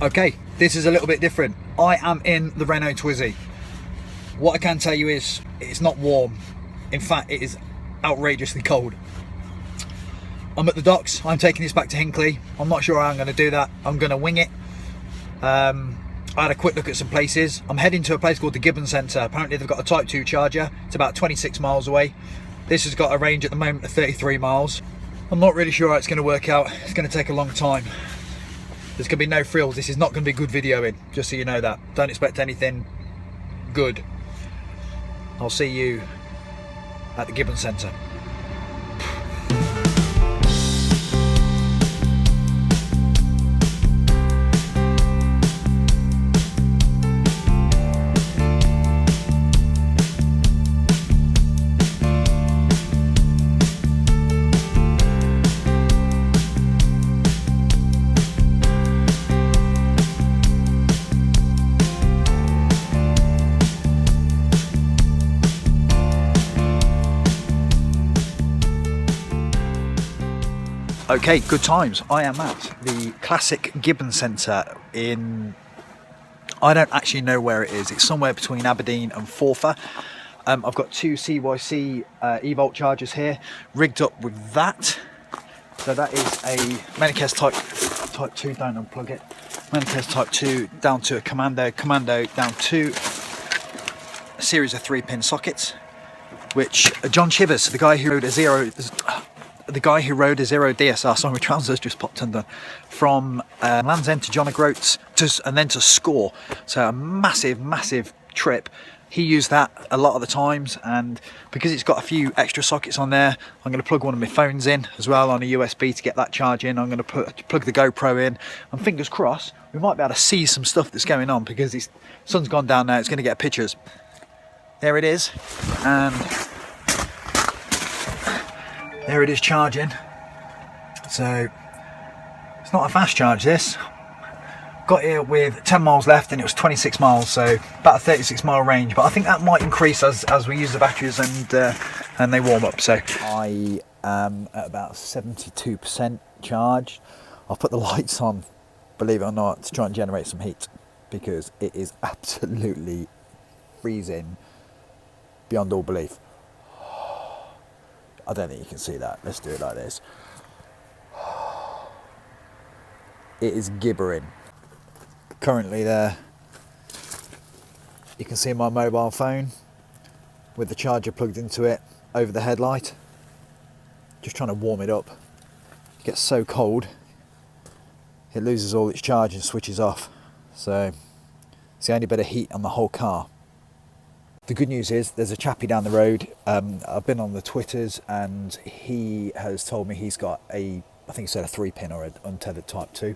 Okay, this is a little bit different. I am in the Renault Twizy. What I can tell you is it's not warm. In fact, it is outrageously cold. I'm at the docks. I'm taking this back to Hinckley. I'm not sure how I'm going to do that. I'm going to wing it. I had a quick look at some places. I'm heading to a place called the Gibbons Centre. Apparently they've got a Type 2 charger. It's about 26 miles away. This has got a range at the moment of 33 miles. I'm not really sure how it's going to work out. It's going to take a long time. There's going to be no frills. This is not going to be good videoing, just so you know that. Don't expect anything good. I'll see you at the Gibbons Centre. Okay, good times. I am at the classic Gibbons Centre in, I don't actually know where it is. It's somewhere between Aberdeen and Forfar. I've got two CYC e-volt chargers here, rigged up with that. So that is a Menikes type 2, don't unplug it. Menikes type 2 down to a Commando down to a series of 3-pin sockets, which John Chivers, the guy who rode a zero DSR, sorry, my trousers just popped undone, from Land's End to John O'Groats and then to Score. So a massive trip. He used that a lot of the times, and because it's got a few extra sockets on there, I'm going to plug one of my phones in as well on a USB to get that charge in. I'm going to plug the GoPro in, and fingers crossed we might be able to see some stuff that's going on, because the sun's gone down now. It's going to get pictures. There it is, and there it is charging. So it's not a fast charge, this. Got here with 10 miles left and it was 26 miles, so about a 36 mile range, but I think that might increase as we use the batteries and they warm up. So I am at about 72% charged. I'll put the lights on, believe it or not, to try and generate some heat, because it is absolutely freezing beyond all belief. I don't think you can see that. Let's do it like this. It is gibbering. Currently there, you can see my mobile phone with the charger plugged into it over the headlight. Just trying to warm it up. It gets so cold, it loses all its charge and switches off. So it's the only bit of heat on the whole car. The good news is there's a chappie down the road. I've been on the Twitters and he has told me he's got I think he said a 3-pin or an untethered Type 2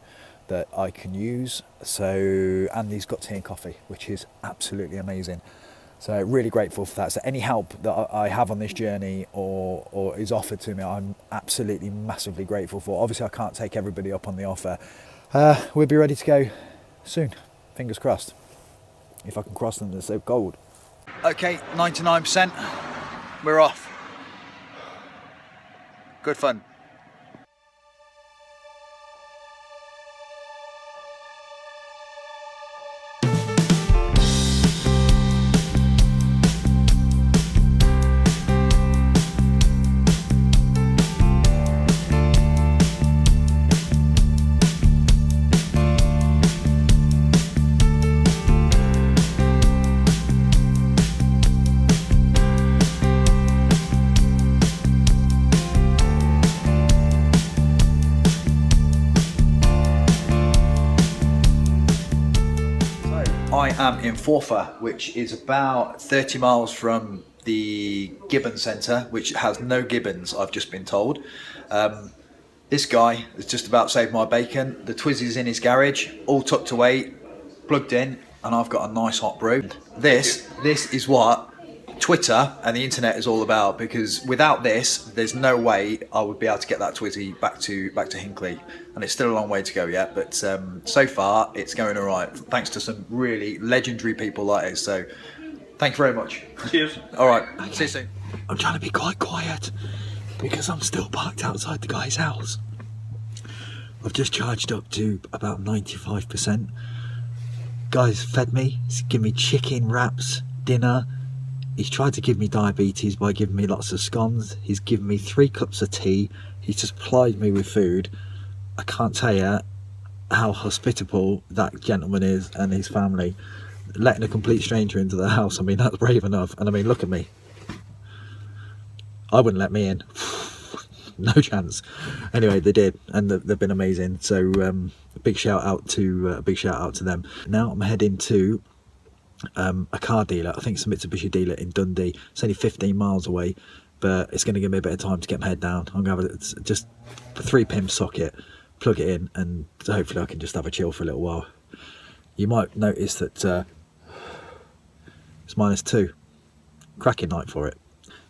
that I can use. So, and he's got tea and coffee, which is absolutely amazing. So really grateful for that. So any help that I have on this journey or is offered to me, I'm absolutely massively grateful for. Obviously I can't take everybody up on the offer. We'll be ready to go soon, fingers crossed. If I can cross them, they're so cold. Okay, 99%, we're off. Good fun. I am in Forfar, which is about 30 miles from the Gibbons Centre, which has no gibbons, I've just been told. This guy has just about saved my bacon. The Twizy's in his garage, all tucked away, plugged in, and I've got a nice hot brew. This is what Twitter and the internet is all about, because without this, there's no way I would be able to get that Twizy back to Hinckley, and it's still a long way to go yet. But so far, it's going all right, thanks to some really legendary people like this. So, thank you very much. Cheers. All right, see you soon. I'm trying to be quite quiet because I'm still parked outside the guy's house. I've just charged up to about 95%. Guy's fed me, he's given me chicken wraps, dinner. He's tried to give me diabetes by giving me lots of scones. He's given me 3 cups of tea. He's just plied me with food. I can't tell you how hospitable that gentleman is and his family. Letting a complete stranger into the house, I mean, that's brave enough. And I mean, look at me. I wouldn't let me in. No chance. Anyway, they did, and they've been amazing. So a big shout out to them. Now I'm heading to a car dealer. I think it's a Mitsubishi dealer in Dundee. It's only 15 miles away, but it's going to give me a bit of time to get my head down. I'm going to have just a 3-pin socket, plug it in, and hopefully I can just have a chill for a little while. You might notice that it's -2. Cracking night for it.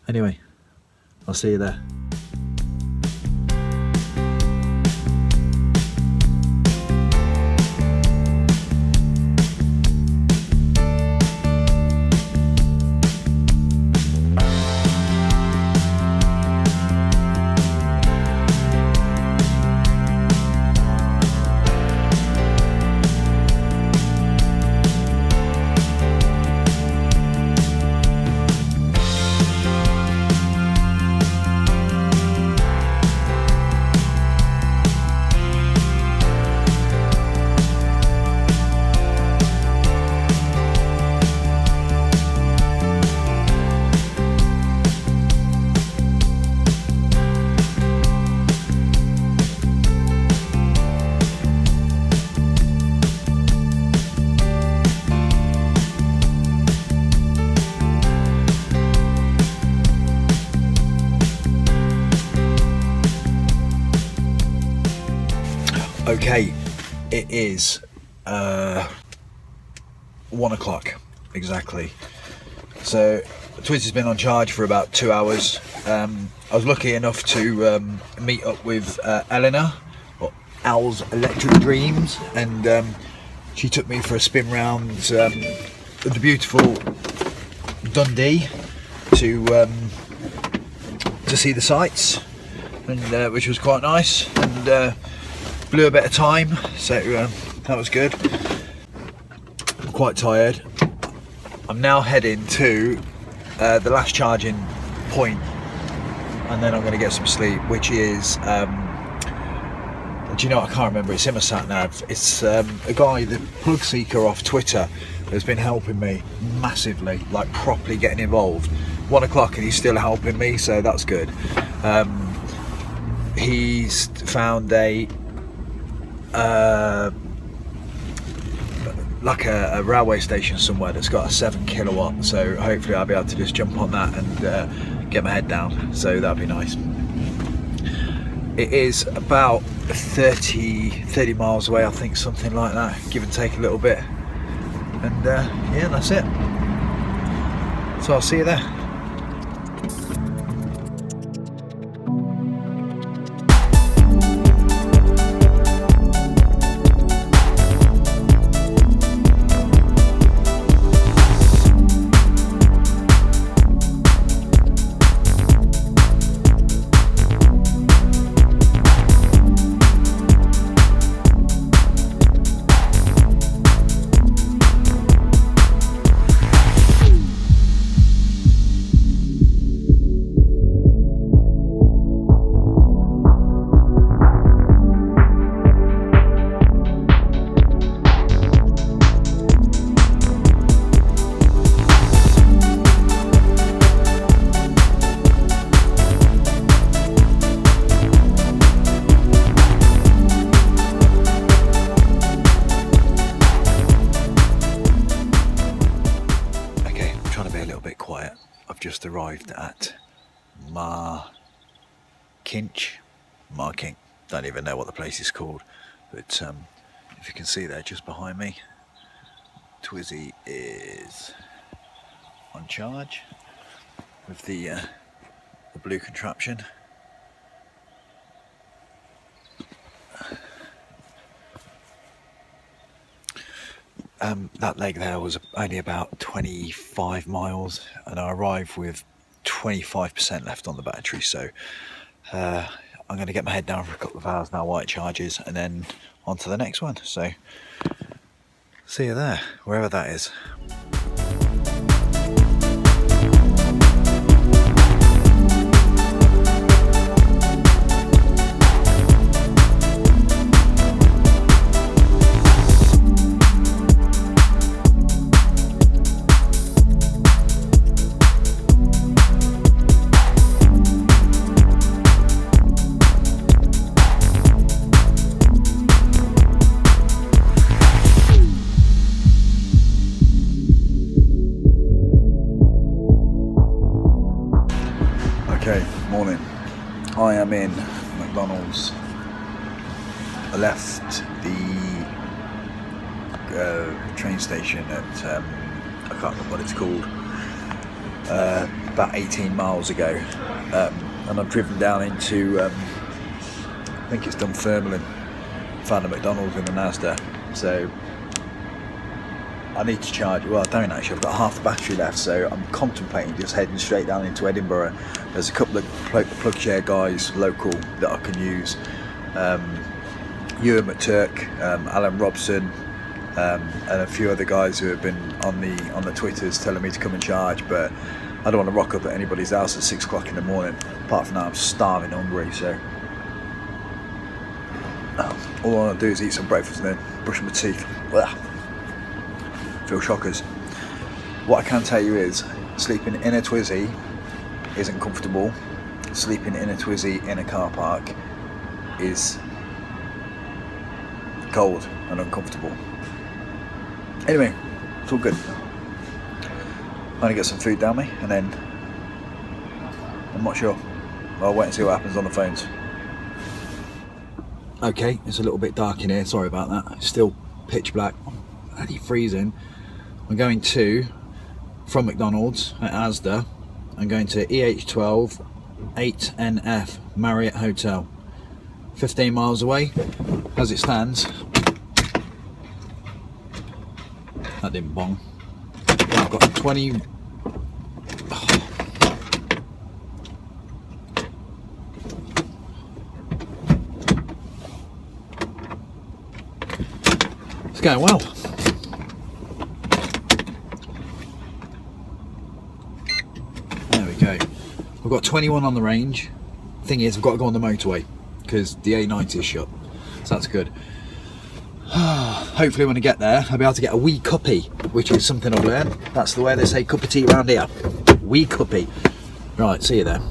Anyway, I'll see you there. Okay, it is 1 o'clock exactly. So Twizy's been on charge for about 2 hours. I was lucky enough to meet up with Eleanor, or Owl's Electric Dreams, and she took me for a spin round the beautiful Dundee to see the sights, and which was quite nice, and blew a bit of time, so that was good. I'm quite tired. I'm now heading to the last charging point, and then I'm going to get some sleep, which is do you know, I can't remember, it's in my sat nav. It's a guy, the plug seeker off Twitter, has been helping me massively, like properly getting involved. 1 o'clock and he's still helping me, so that's good. He's found like a railway station somewhere that's got a 7 kilowatt, so hopefully I'll be able to just jump on that and get my head down, so that'd be nice. It is about 30 miles away, I think, something like that, give and take a little bit, and yeah, that's it. So I'll see you there. Just arrived at Marking. Don't even know what the place is called, but if you can see there just behind me, Twizy is on charge with the blue contraption. That leg there was only about 25 miles, and I arrived with 25% left on the battery, so I I'm going to get my head down for a couple of hours now while it charges, and then on to the next one. So see you there, wherever that is. Okay, morning. I am in McDonald's. I left the train station at, I can't remember what it's called, about 18 miles ago. And I've driven down into, I think it's Dunfermline, found a McDonald's in the Asda. So I need to charge. Well, I don't actually, I've got half the battery left, so I'm contemplating just heading straight down into Edinburgh. There's a couple of plug share guys local that I can use. Ewan McTurk, Alan Robson, and a few other guys who have been on the Twitters telling me to come and charge, but I don't want to rock up at anybody's house at 6 o'clock in the morning. Apart from that, I'm starving hungry, so all I want to do is eat some breakfast and then brush my teeth. Ugh. Feel shockers. What I can tell you is, sleeping in a Twizy isn't comfortable. Sleeping in a Twizy in a car park is cold and uncomfortable. Anyway, it's all good. I'm gonna get some food down me, and then I'm not sure. I'll wait and see what happens on the phones. Okay, it's a little bit dark in here. Sorry about that. It's still pitch black. Bloody freezing. I'm going from McDonald's at Asda. I'm going to EH12 8NF Marriott Hotel. 15 miles away as it stands. That didn't bong. I've got 20. It's going well. There we go. We've got 21 on the range. Thing is, we've got to go on the motorway because the A90 is shut, so that's good. Hopefully when I get there I'll be able to get a wee cuppy, which is something I've learned. That's the way they say cup of tea around here. Wee cuppy. Right, see you there.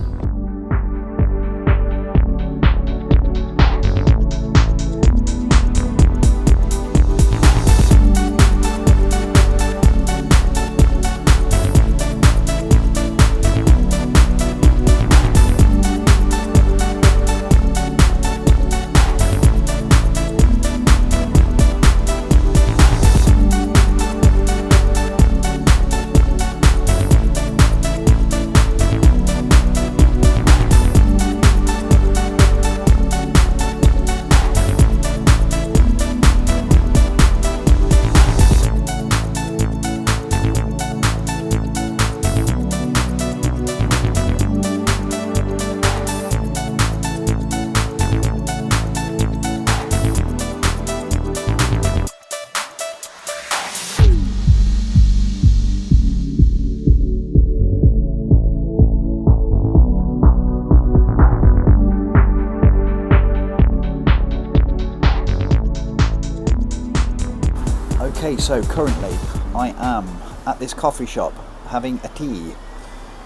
Okay, so currently I am at this coffee shop having a tea,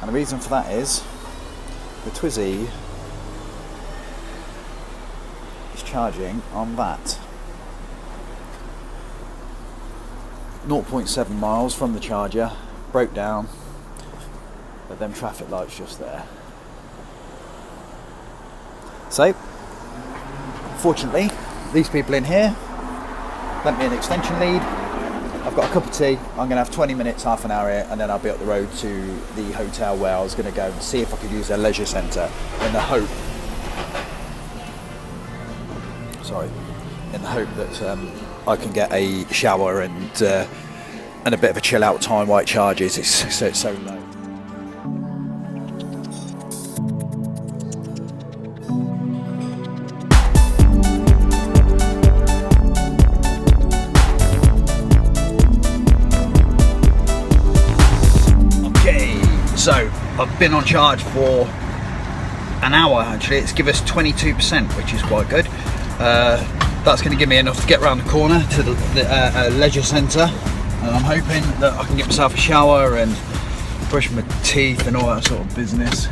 and the reason for that is the Twizy is charging on that. 0.7 miles from the charger, broke down, but them traffic lights just there. So, fortunately, these people in here lent me an extension lead. I've got a cup of tea. I'm going to have 20 minutes, half an hour here, and then I'll be up the road to the hotel where I was going to go and see if I could use their leisure centre in the hope that I can get a shower and a bit of a chill out time while it charges. It's so low. been on charge for an hour actually. It's given us 22%, which is quite good. That's going to give me enough to get around the corner to the leisure centre, and I'm hoping that I can get myself a shower and brush my teeth and all that sort of business.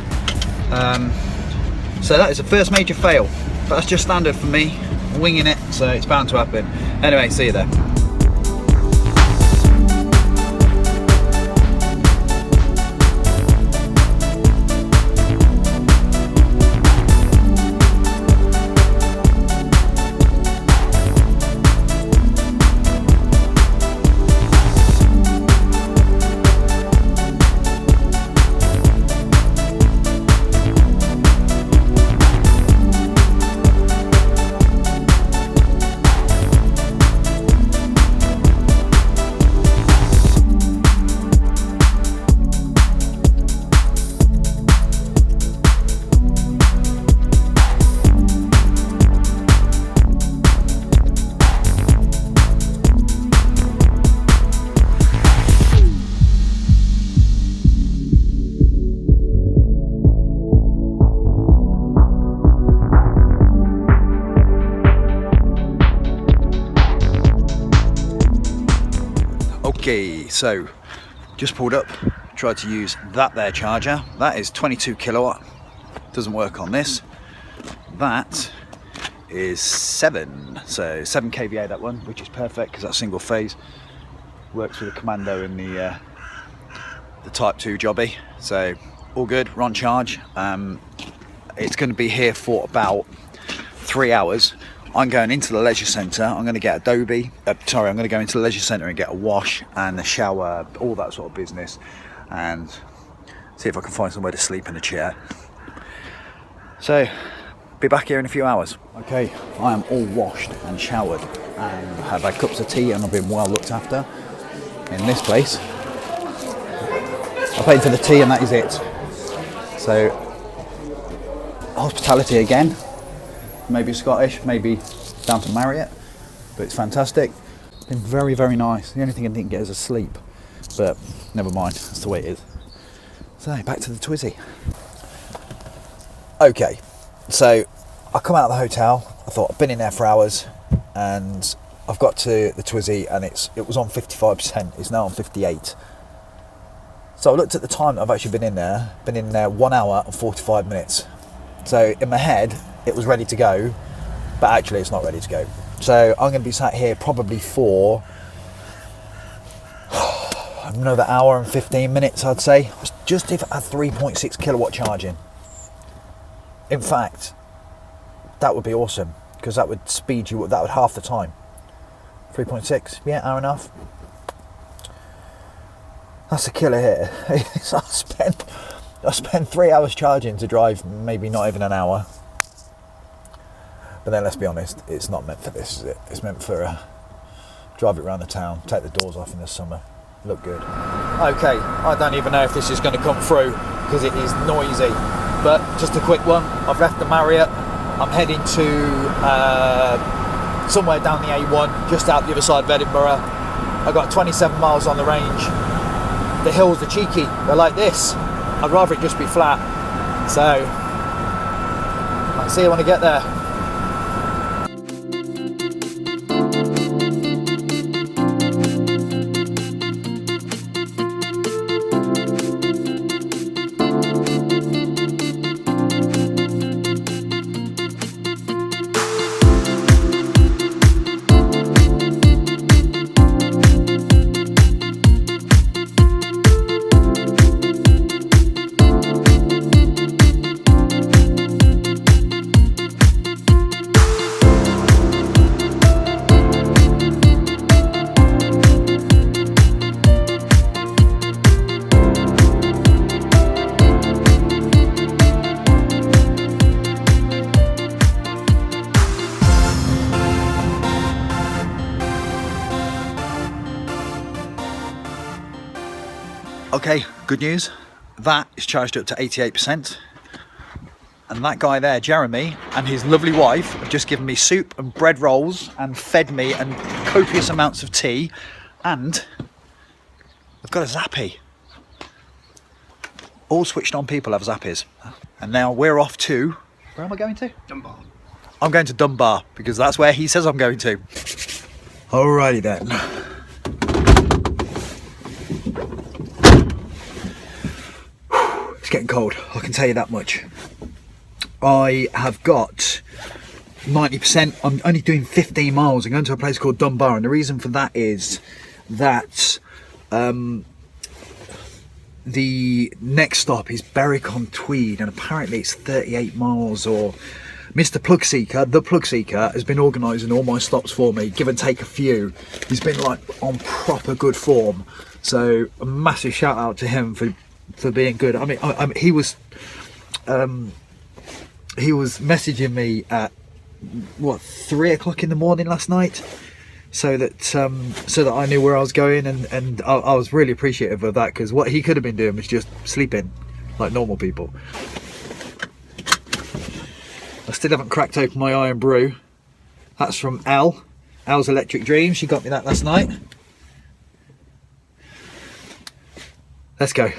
So that is the first major fail, but that's just standard for me, winging it, so it's bound to happen. Anyway, see you there. Okay, so just pulled up, tried to use that there charger. That is 22 kilowatt, doesn't work on this. That is 7 kVA, that one, which is perfect because that's single phase. Works with the commando in the Type 2 jobby, so all good, we're on charge. It's going to be here for about 3 hours. I'm going into the leisure centre, I'm going to get I'm going to go into the leisure centre and get a wash and a shower, all that sort of business, and see if I can find somewhere to sleep in a chair. So, be back here in a few hours. Okay, I am all washed and showered and have had cups of tea and I've been well looked after in this place. I paid for the tea and that is it. So, hospitality again. Maybe Scottish, maybe down to Marriott, but it's fantastic. Been very, very nice. The only thing I didn't get is a sleep, but never mind, that's the way it is. So, back to the Twizy. Okay, so I come out of the hotel, I thought I've been in there for hours, and I've got to the Twizy and it was on 55%, it's now on 58. So I looked at the time that I've actually been in there 1 hour and 45 minutes. So in my head, it was ready to go, but actually it's not ready to go. So I'm going to be sat here probably for another hour and 15 minutes, I'd say. Just if I had 3.6 kilowatt charging. In fact, that would be awesome, because that would speed you up, that would half the time. 3.6, yeah, hour and a half. That's a killer here. I spent 3 hours charging to drive maybe not even an hour. But then let's be honest, it's not meant for this, is it? It's meant for drive it around the town, take the doors off in the summer, look good. Okay, I don't even know if this is going to come through because it is noisy. But just a quick one, I've left the Marriott, I'm heading to somewhere down the A1, just out the other side of Edinburgh. I've got 27 miles on the range. The hills are cheeky, they're like this. I'd rather it just be flat. So, I'll see you when I get there. Okay, good news. That is charged up to 88%. And that guy there, Jeremy, and his lovely wife have just given me soup and bread rolls and fed me and copious amounts of tea. And I've got a zappy. all switched on people have zappies. And now we're off to, where am I going to? Dunbar. I'm going to Dunbar because that's where he says I'm going to. Alrighty then. It's getting cold, I can tell you that much. I have got 90%, I'm only doing 15 miles. I'm going to a place called Dunbar, and the reason for that is that the next stop is Berwick on Tweed, and apparently it's 38 miles. Or Mr. Plug Seeker, the Plug Seeker, has been organising all my stops for me, give and take a few. He's been like on proper good form, so a massive shout out to him for being good. I mean, he was messaging me at what, 3 o'clock in the morning last night, so that I knew where I was going, and I was really appreciative of that, because what he could have been doing was just sleeping like normal people. I still haven't cracked open my Iron Brew. That's from Elle's Electric Dream. She got me that last night. Let's go.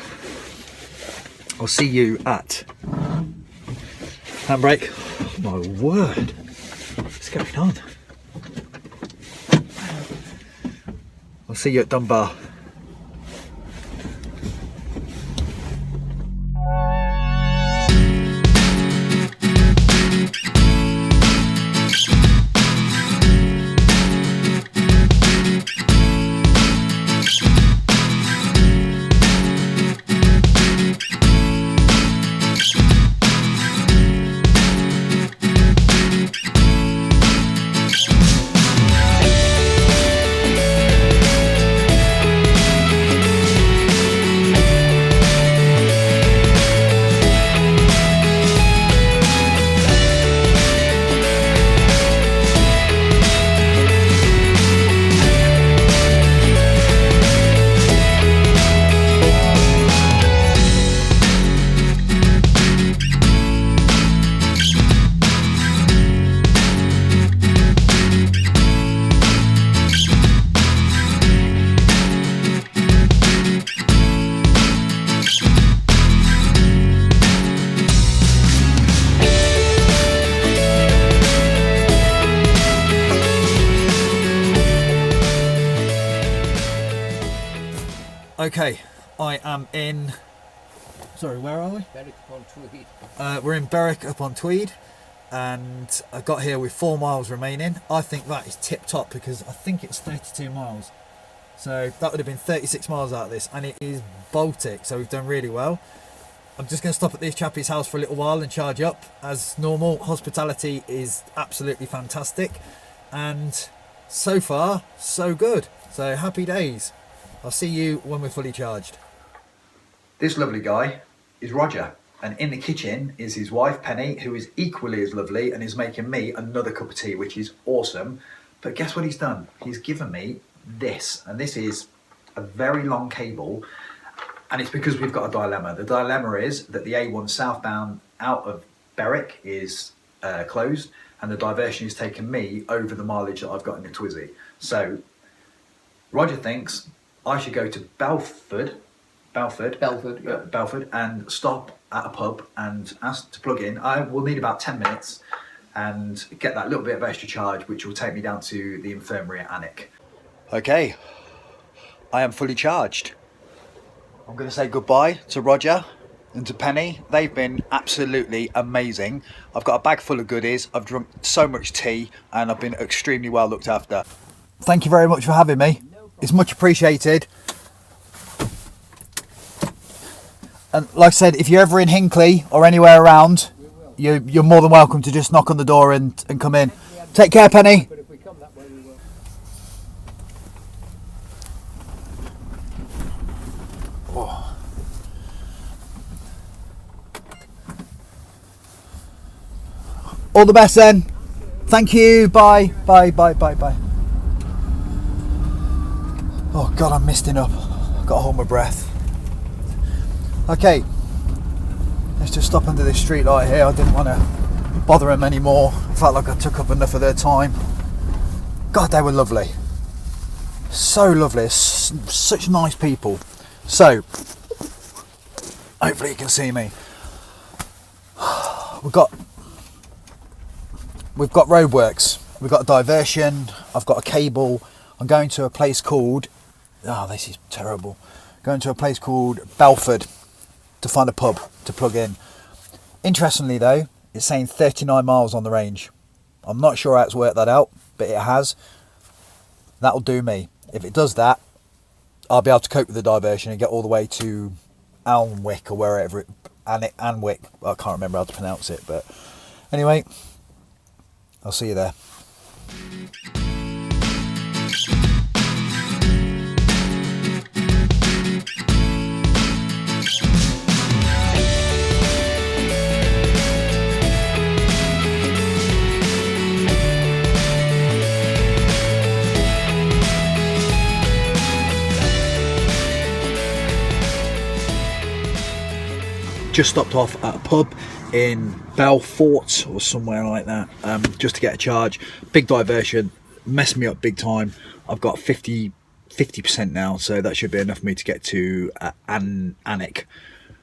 I'll see you at Handbrake. Oh my word, what's going on? I'll see you at Dunbar. Okay, I am in, sorry, where are we? Berwick upon Tweed. We're in Berwick upon Tweed, and I got here with 4 miles remaining. I think that is tip top, because I think it's 32 miles. So that would have been 36 miles out of this, and it is Baltic, so we've done really well. I'm just going to stop at this chappie's house for a little while and charge up. As normal, hospitality is absolutely fantastic, and so far, so good. So happy days. I'll see you when we're fully charged. This lovely guy is Roger, and in the kitchen is his wife Penny, who is equally as lovely and is making me another cup of tea, which is awesome. But guess what he's done? He's given me this, and this is a very long cable, and it's because we've got a dilemma. The dilemma is that the A1 southbound out of Berwick is closed, and the diversion is taking me over the mileage that I've got in the Twizy. So Roger thinks I should go to Belford, and stop at a pub and ask to plug in. I will need about 10 minutes and get that little bit of extra charge, which will take me down to the infirmary at Alnwick. Okay, I am fully charged. I'm going to say goodbye to Roger and to Penny. They've been absolutely amazing. I've got a bag full of goodies. I've drunk so much tea, and I've been extremely well looked after. Thank you very much for having me. It's much appreciated. And like I said, if you're ever in Hinckley or anywhere around, you're more than welcome to just knock on the door and come in. Take care, Penny. But if we come that way, we will. Oh. All the best then. Thank you. Bye. Bye. Bye. Bye. Bye. Oh God, I'm misting up. I've got to hold my breath. Okay, let's just stop under this street light here. I didn't want to bother them anymore. I felt like I took up enough of their time. God, they were lovely. So lovely. Such nice people. So, Hopefully you can see me. We've got roadworks. We've got a diversion. I've got a cable. I'm going to a place called, oh, this is terrible. Going to a place called Belford to find a pub to plug in. Interestingly though, it's saying 39 miles on the range. I'm not sure how it's worked that out, but it has. That'll do me. If it does that, I'll be able to cope with the diversion and get all the way to Alnwick or wherever it, Alnwick. I can't remember how to pronounce it, but anyway, I'll see you there. Just stopped off at a pub in Belfort or somewhere like that, just to get a charge. Big diversion, messed me up big time. I've got 50% now, so that should be enough for me to get to Alnwick.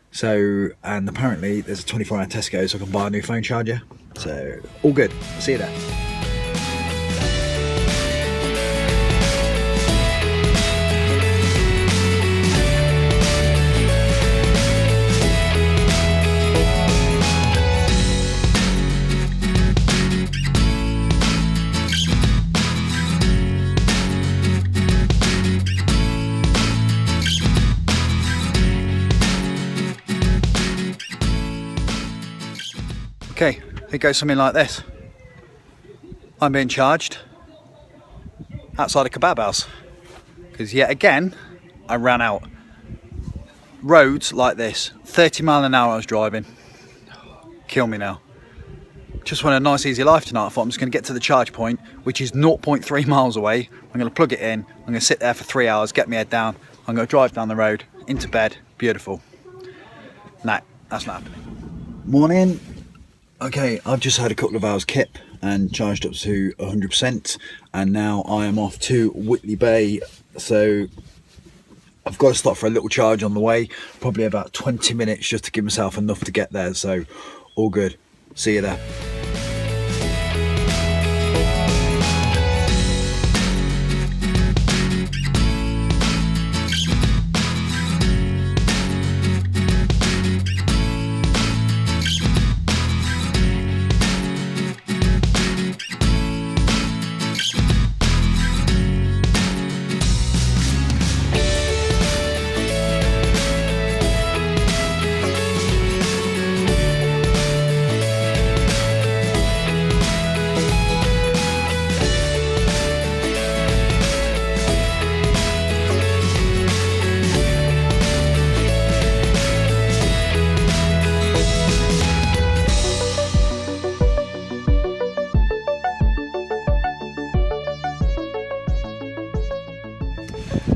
So, and apparently there's a 24-hour Tesco, so I can buy a new phone charger. So, all good. See you there. Okay, it goes something like this. I'm being charged outside a kebab house because yet again I ran out. Roads like this, 30 mile an hour I was driving. Kill me now. Just want a nice easy life tonight. I thought I'm just going to get to the charge point, which is 0.3 miles away. I'm going to plug it in, I'm going to sit there for 3 hours, get my head down, I'm going to drive down the road into bed. Beautiful. No, that's not happening. Morning. Okay, I've just had a couple of hours kip and charged up to 100%, and now I am off to Whitley Bay. So I've got to stop for a little charge on the way, probably about 20 minutes just to give myself enough to get there. So all good. See you there.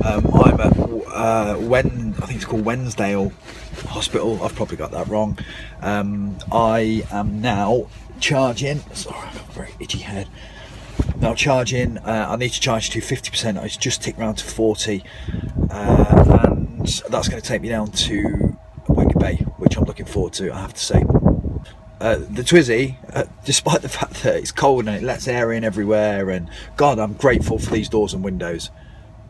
I'm at I think it's called Wensdale Hospital. I've probably got that wrong. I am now charging. Sorry, I've got a very itchy head. Now charging. I need to charge to 50%. I just ticked round to 40, and that's going to take me down to Whitley Bay, which I'm looking forward to, I have to say. The Twizy, despite the fact that it's cold and it lets air in everywhere, and God, I'm grateful for these doors and windows.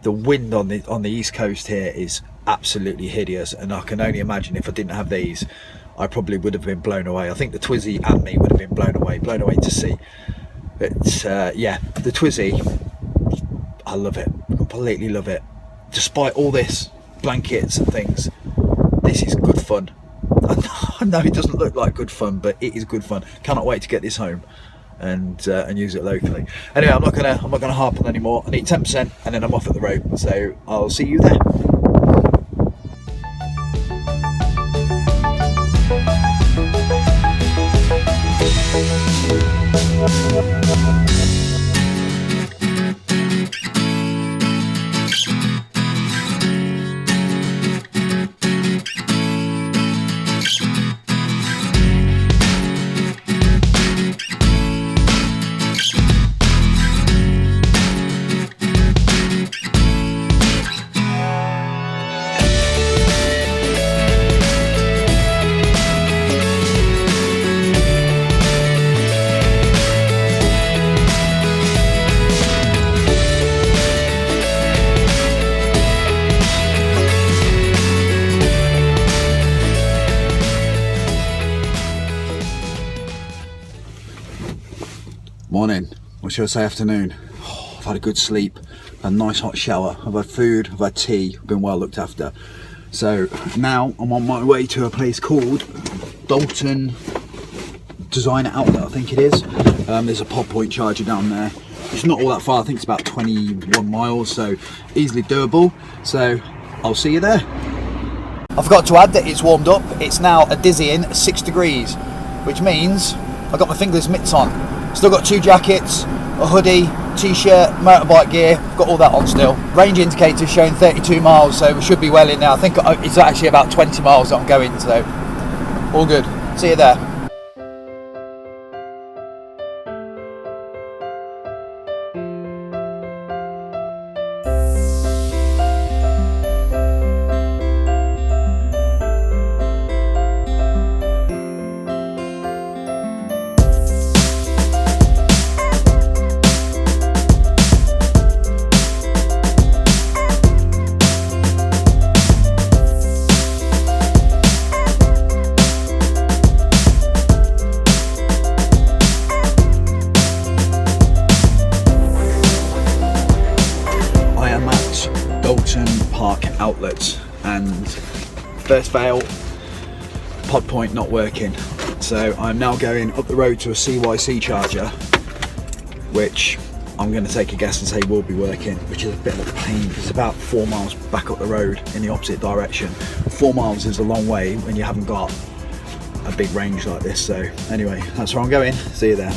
The wind on the east coast here is absolutely hideous, and I can only imagine if I didn't have these, I probably would have been blown away. I think the Twizy and me would have been blown away to sea. But yeah, the Twizy, I love it, completely love it. Despite all this blankets and things, this is good fun. I know it doesn't look like good fun, but it is good fun. Cannot wait to get this home and use it locally. Anyway, I'm not gonna harp on anymore. I need 10% and then I'm off at the road. So I'll see you there. Morning, or should I say afternoon. I've had a good sleep, a nice hot shower, I've had food, I've had tea, I've been well looked after. So now I'm on my way to a place called Dalton Designer Outlet, I think it is. There's a pod point charger down there. It's not all that far, I think it's about 21 miles, so easily doable. So I'll see you there. I forgot to add that it's warmed up. It's now a dizzying 6 degrees, which means I've got my fingerless mitts on. Still got 2 jackets, a hoodie, t-shirt, motorbike gear, got all that on still. Range indicator showing 32 miles, so we should be well in now. I think it's actually about 20 miles that I'm going, so all good. See you there. Outlets, and first fail, pod point not working, so I'm now going up the road to a CYC charger, which I'm going to take a guess and say will be working, which is a bit of a pain because it's about 4 miles back up the road in the opposite direction. 4 miles is a long way when you haven't got a big range like this. So anyway, that's where I'm going. See you there.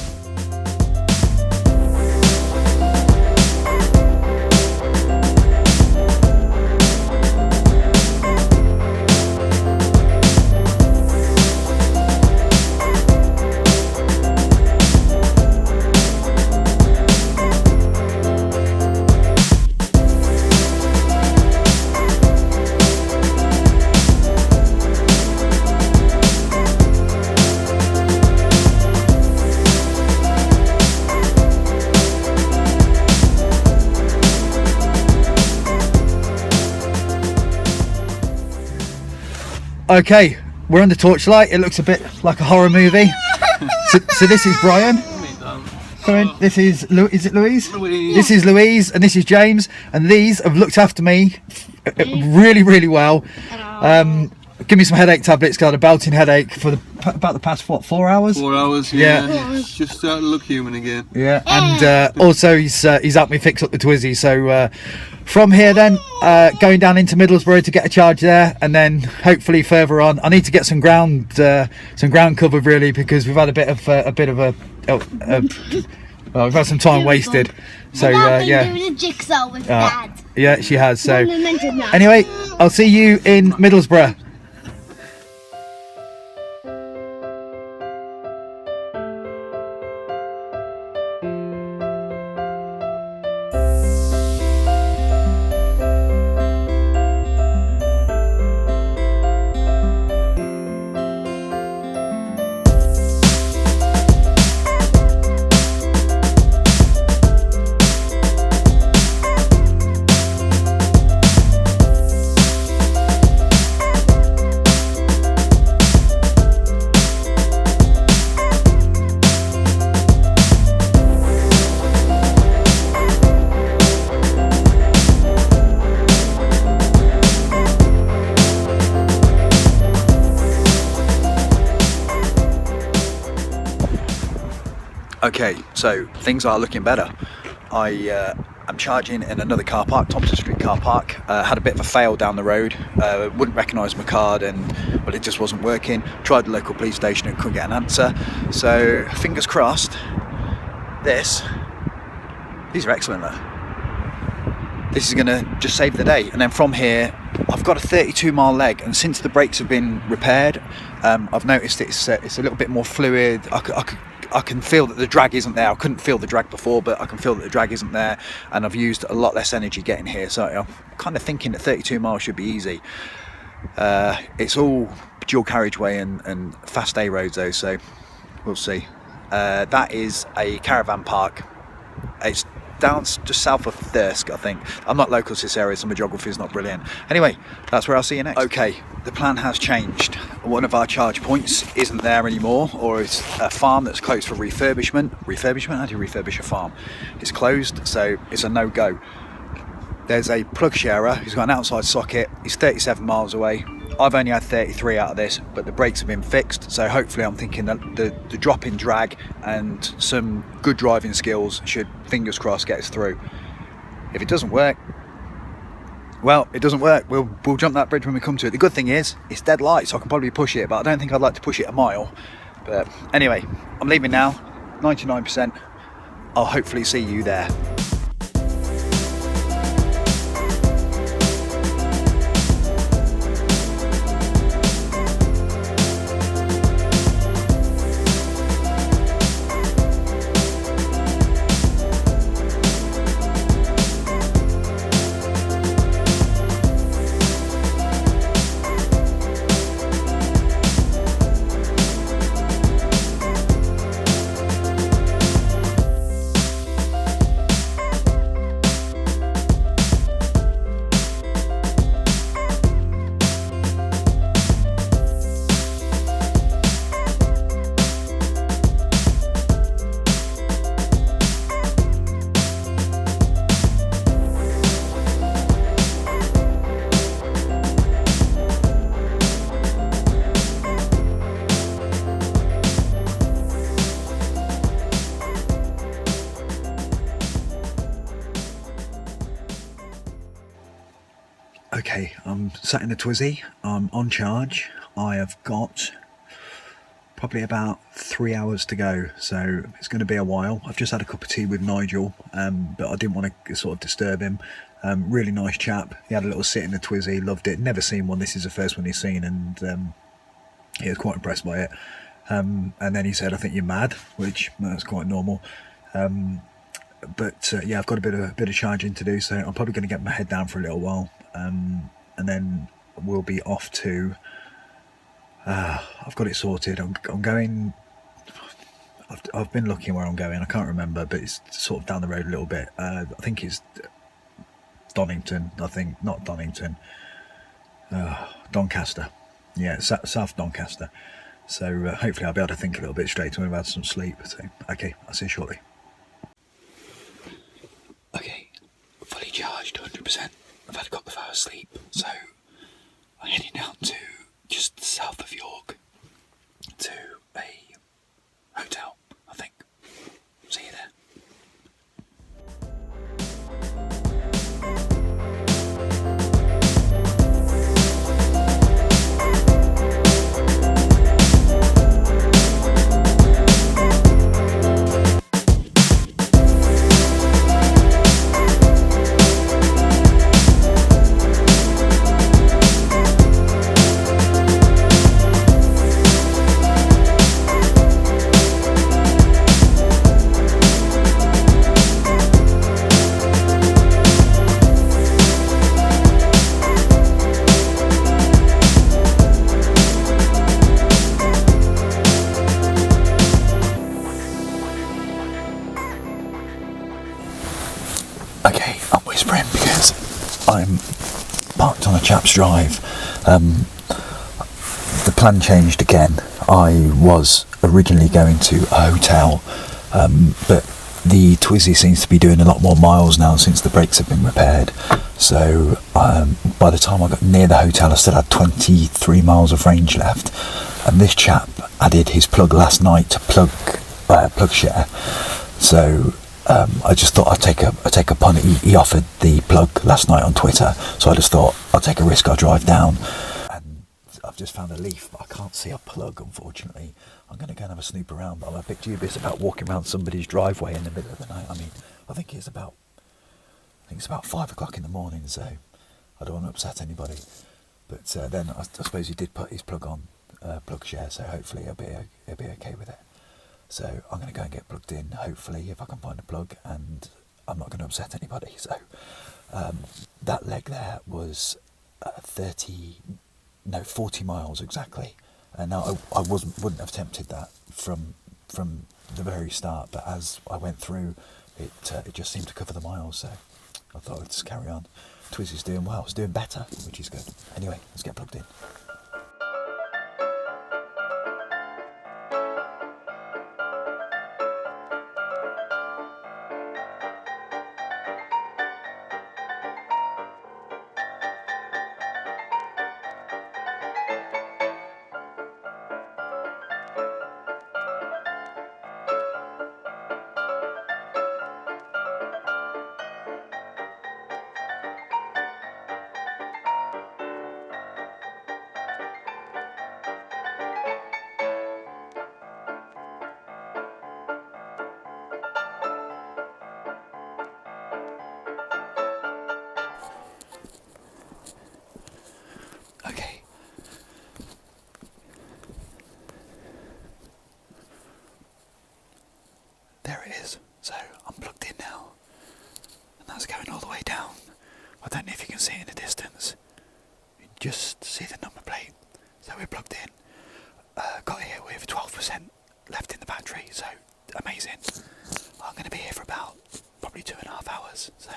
Okay, we're under torchlight. It looks a bit like a horror movie. So this is Brian. Sorry, this is it Louise? Louise. This is Louise, and this is James, and these have looked after me really, really well. Give me some headache tablets. Got a belting headache for about the past 4 hours? 4 hours. Yeah. It's just starting to look human again. Yeah, and also he's helped me fix up the Twizy. So from here then, going down into Middlesbrough to get a charge there, and then hopefully further on. I need to get some ground covered really, because we've had a bit of we've had some time wasted. So yeah. Doing a jigsaw with Dad. Yeah, she has. So Anyway. anyway, I'll see you in Middlesbrough. Okay, so things are looking better. I'm charging in another car park, Thompson Street car park. Had a bit of a fail down the road. Wouldn't recognise my card, but it just wasn't working. Tried the local police station and couldn't get an answer. So fingers crossed. These are excellent though. This is going to just save the day. And then from here, I've got a 32-mile leg, and since the brakes have been repaired, I've noticed it's a little bit more fluid. I can feel that the drag isn't there. I couldn't feel the drag before, but I can feel that the drag isn't there, and I've used a lot less energy getting here. So I'm kind of thinking that 32 miles should be easy. It's all dual carriageway and fast A roads though, so we'll see. That is a caravan park. It's down just south of Thirsk, I think. I'm not local to this area, so my geography is not brilliant. Anyway, that's where I'll see you next. Okay, the plan has changed. One of our charge points isn't there anymore, or it's a farm that's closed for refurbishment. Refurbishment? How do you refurbish a farm? It's closed, so it's a no-go. There's a plug sharer who's got an outside socket. He's 37 miles away. I've only had 33 out of this, but the brakes have been fixed, so hopefully I'm thinking that the drop in drag and some good driving skills should, fingers crossed, get us through. If it doesn't work, well, it doesn't work. We'll jump that bridge when we come to it. The good thing is, it's dead light, so I can probably push it, but I don't think I'd like to push it a mile. But anyway, I'm leaving now, 99%. I'll hopefully see you there. Okay, I'm sat in the Twizy, I'm on charge. I have got probably about 3 hours to go, so it's going to be a while. I've just had a cup of tea with Nigel, but I didn't want to sort of disturb him. Really nice chap. He had a little sit in the Twizy, loved it. Never seen one, this is the first one he's seen, and he was quite impressed by it. And then he said, "I think you're mad," which that's quite normal. But yeah, I've got a bit of charging to do, so I'm probably going to get my head down for a little while, and then we'll be off to. I've got it sorted. I'm going. I've been looking where I'm going. I can't remember, but it's sort of down the road a little bit. I think it's Donington. I think not Donington. Doncaster. Yeah, South Doncaster. So hopefully I'll be able to think a little bit straight when I've had some sleep. So okay, I'll see you shortly. Okay, fully charged, 100%. I've had a couple of hours sleep, so I'm heading down to just south of York to a hotel, I think. See you there. Okay, I'm whispering because I'm parked on a chap's drive. The plan changed again. I was originally going to a hotel, but the Twizy seems to be doing a lot more miles now since the brakes have been repaired. So by the time I got near the hotel, I still had 23 miles of range left. And this chap added his plug last night to plug share. So I just thought I'd take a punt. He offered the plug last night on Twitter, so I just thought I'll take a risk. I'll drive down, and I've just found a leaf, but I can't see a plug, unfortunately. I'm going to go and have a snoop around, but I'm a bit dubious about walking around somebody's driveway in the middle of the night. I mean, I think it's about 5 o'clock in the morning, so I don't want to upset anybody. But then I suppose he did put his plug on plug share, so hopefully he'll be okay with it. So I'm going to go and get plugged in, hopefully, if I can find a plug, and I'm not going to upset anybody. So that leg there was 40 miles exactly. And now I wouldn't have attempted that from the very start, but as I went through, it just seemed to cover the miles. So I thought I'd just carry on. Twizy's doing well. It's doing better, which is good. Anyway, let's get plugged in. there it is. So I'm plugged in now, and that's going all the way down. I don't know if you can see it in the distance. You just see the number plate. So we're plugged in. Got here with 12% left in the battery, so amazing. I'm going to be here for about probably 2.5 hours. So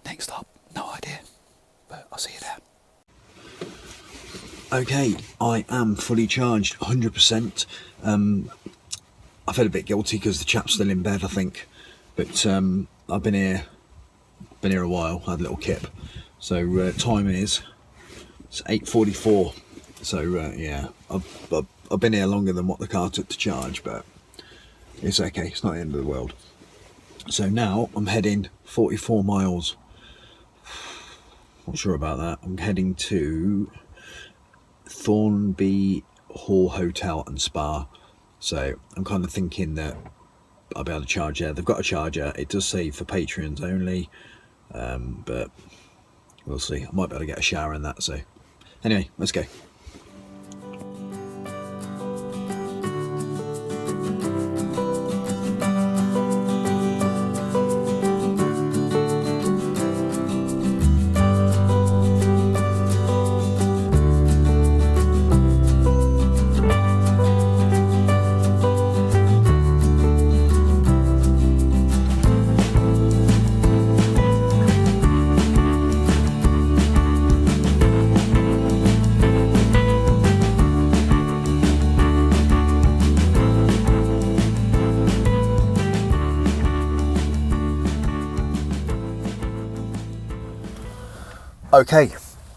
next stop, no idea, but I'll see you there. Okay, I am fully charged, 100%. I feel a bit guilty because the chap's still in bed, I think, but I've been here a while. Had a little kip. So time is, it's 8:44. So yeah, I've been here longer than what the car took to charge, but it's okay. It's not the end of the world. So now I'm heading 44 miles. Not sure about that. I'm heading to Thornby Hall Hotel and Spa. So I'm kind of thinking that I'll be able to charge there. They've got a charger. It does say for Patreons only, but we'll see. I might be able to get a shower in that. So anyway, let's go. Okay,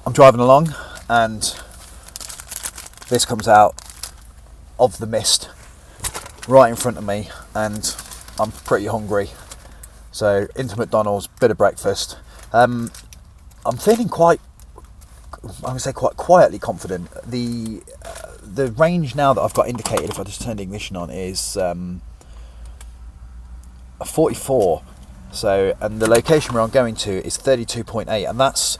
I'm driving along and this comes out of the mist right in front of me and I'm pretty hungry. So into McDonald's, bit of breakfast. I'm feeling quite quietly confident. The range now that I've got indicated, if I just turn the ignition on, is a 44. So, and the location where I'm going to is 32.8, and that's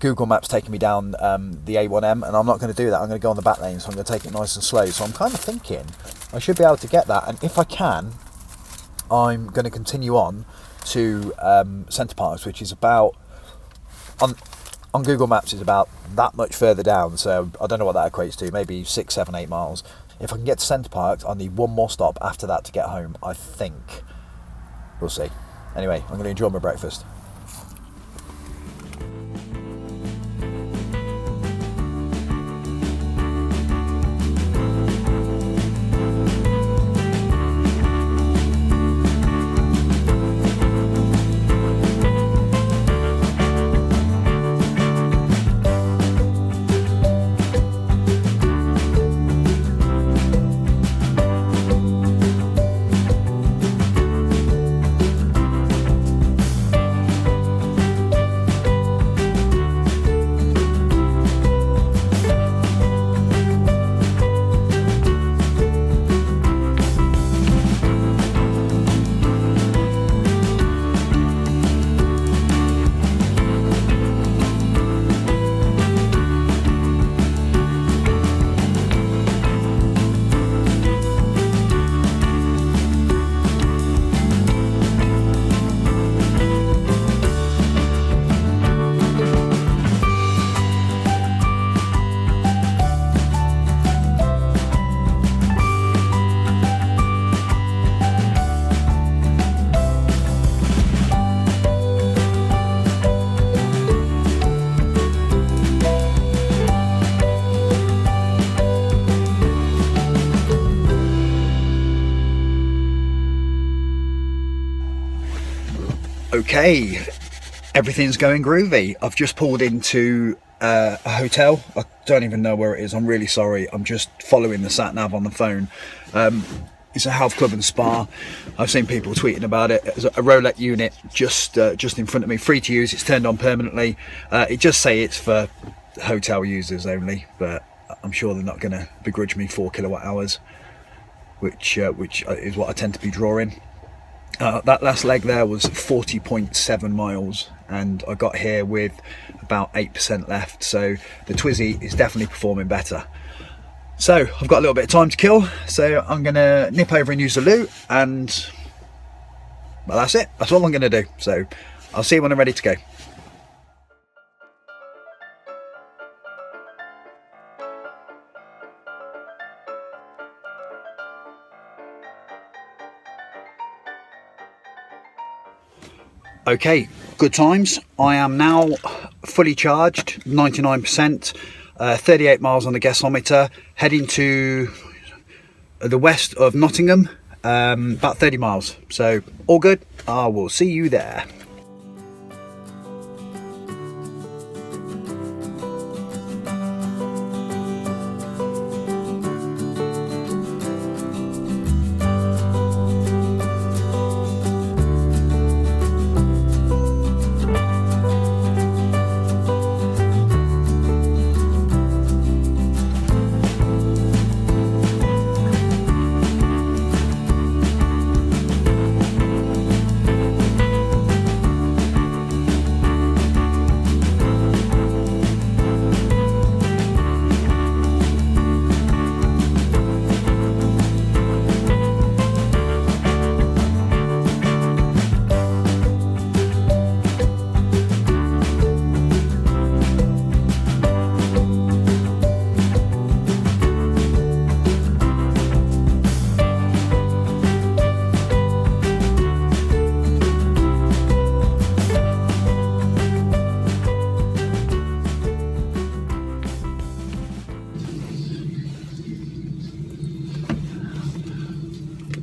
Google Maps taking me down the A1M, and I'm not going to do that. I'm going to go on the back lane, so I'm going to take it nice and slow. So I'm kind of thinking I should be able to get that, and if I can, I'm going to continue on to Centre Parks, which is about on Google Maps is about that much further down. So I don't know what that equates to, maybe 6, 7, 8 miles. If I can get to Centre Parks, I'll need one more stop after that to get home, I think. We'll see. Anyway, I'm going to enjoy my breakfast. Okay, everything's going groovy. I've just pulled into a hotel. I don't even know where it is. I'm really sorry. I'm just following the sat nav on the phone. It's a health club and spa. I've seen people tweeting about it. There's a Roulette unit just in front of me, free to use. It's turned on permanently. It just say it's for hotel users only, but I'm sure they're not going to begrudge me 4 kilowatt hours, which is what I tend to be drawing. That last leg there was 40.7 miles, and I got here with about 8% left, so the Twizy is definitely performing better. So I've got a little bit of time to kill, so I'm going to nip over and use the loot, and well, that's it. That's all I'm going to do. So I'll see you when I'm ready to go. Okay, good times. I am now fully charged, 99%, 38 miles on the gasometer, heading to the west of Nottingham, about 30 miles. So all good. I will see you there.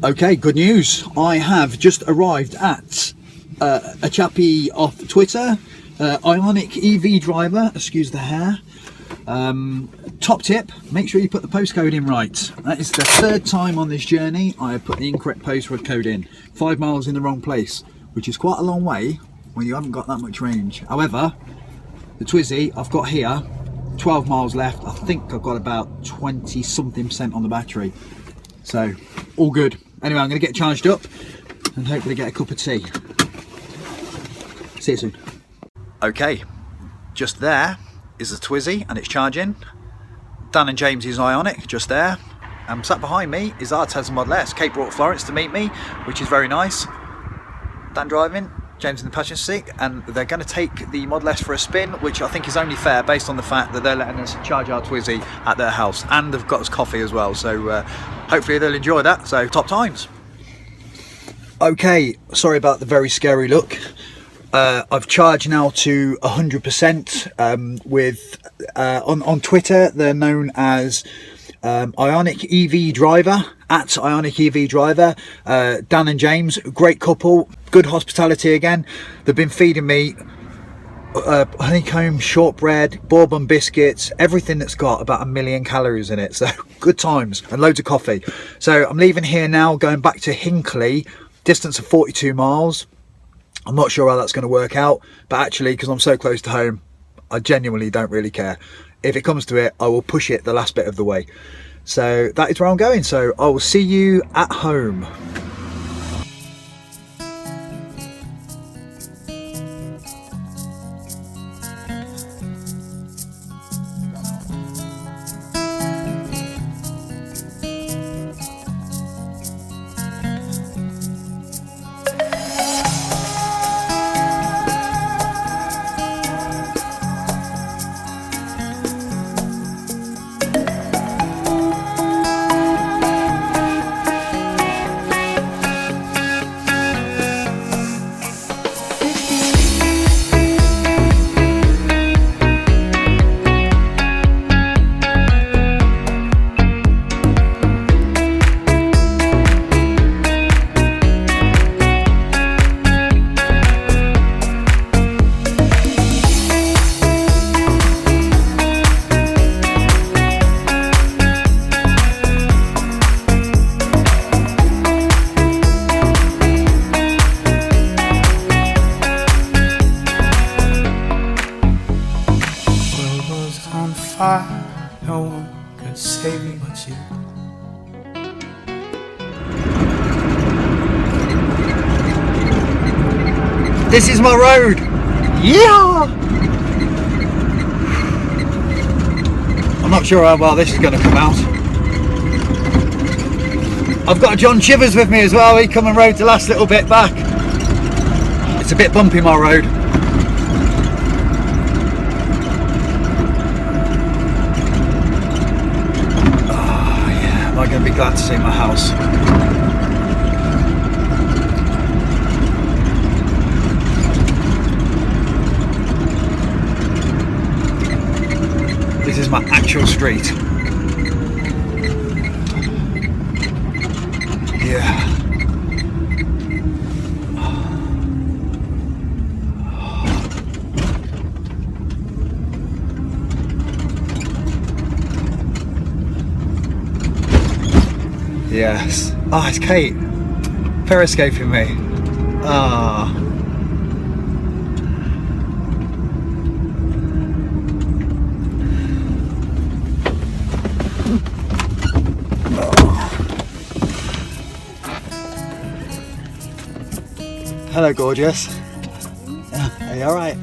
Okay, good news. I have just arrived at a chappie off Twitter, Ionic EV driver, excuse the hair. Top tip, make sure you put the postcode in right. That is the third time on this journey I have put the incorrect postcode in. 5 miles in the wrong place, which is quite a long way when you haven't got that much range. However, the Twizy I've got here, 12 miles left. I think I've got about 20 something% on the battery. So, all good. Anyway, I'm going to get charged up and hopefully get a cup of tea. See you soon. Okay, just there is the Twizy and it's charging. Dan and James's Ionic just there. And sat behind me is our Tesla Model S. Kate brought Florence to meet me, which is very nice. Dan driving, James in the passenger seat, and they're going to take the Model S for a spin, which I think is only fair based on the fact that they're letting us charge our Twizy at their house, and they've got us coffee as well, so hopefully they'll enjoy that. So top times. Okay, sorry about the very scary look. I've charged now to 100% with on Twitter they're known as Ionic EV driver, at Ionic EV driver. Dan and James, great couple, good hospitality again. They've been feeding me honeycomb, shortbread, bourbon biscuits, everything that's got about 1 million calories in it, so good times, and loads of coffee. So I'm leaving here now, going back to Hinckley, distance of 42 miles. I'm not sure how that's going to work out, but actually, because I'm so close to home, I genuinely don't really care. If it comes to it, I will push it the last bit of the way. So that is where I'm going. So I will see you at home. No one could save me but you. This is my road. Yeah. I'm not sure how well this is going to come out. I've got John Chivers with me as well. He come and rode the last little bit back. It's a bit bumpy, my road. Oh yeah, am I going to be glad to see my house? This is my actual street. Yeah. Yes. Ah, it's Kate. Periscoping me. Ah. Hello, gorgeous. Are you alright?